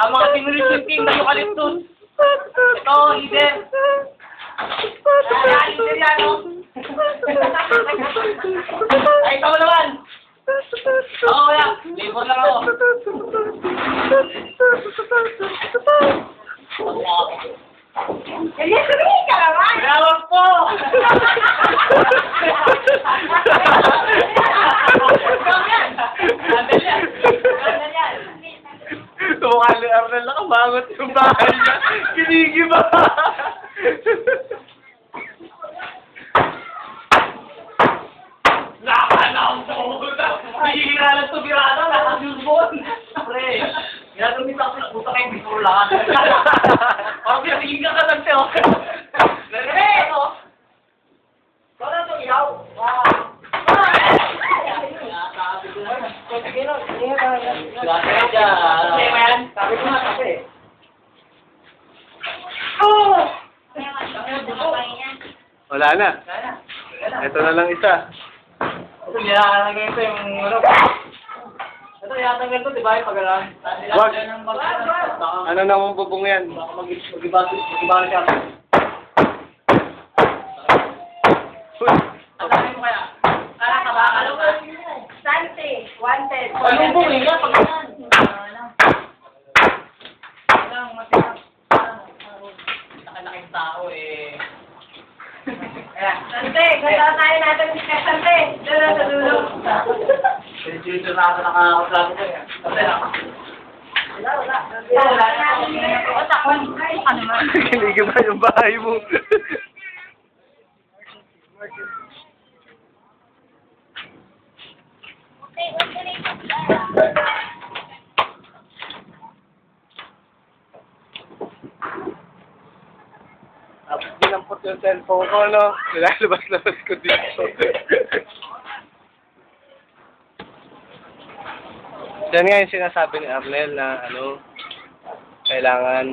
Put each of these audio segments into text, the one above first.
Ang mga tinurisin king na eucalyptus. Ito, leader. Leader yan, no? Ay, ikaw naman. Oo, kaya. Labor lang ako. Kaya sabihin ka naman! Mayawag po! Andal yan. Andal yan. Tumukha ni Arnel, nakabangot yung bahay niya. Kinigiba! Nakakanaong sa pumunta. Hihira lang ito, birado. Nakasubon. Pre, ginagawin ako na puta kayong before lang. Parang pinatigil ka lang siya. Pre! Wala ito, ilaw. Sabi ko nga, kape. Wala na. Ito na lang isa. Ito, nilalagay ito yung ano. Ito, yatanggal ito, di ba? Yung pag-alam. Wag. Ano nang bubong yan? Baka mag-iba na siya. Uy, Ang dami mo kaya? Kala ka ba? Ano ba? Sante, wanted. Anong bumi nga? Pag-alam. Walang matira. Nakalaking tao eh. Ayan. Sante, ganda tayo natin si Sante. Doon na sa dulo. Dito na ako nakakaklaso ko eh. Kasi na. Wala. kinigiba yung bahay mo. Tapos dinampot yung cellphone ko, no? Nilalabas-labas ko dito. Yan nga yung sinasabi ni Arnel na, kailangan,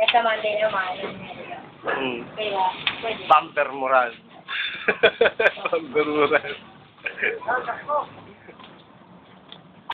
Ito Monday naman. Kaya, pwede. bumper moral. Bumper moral. Oh,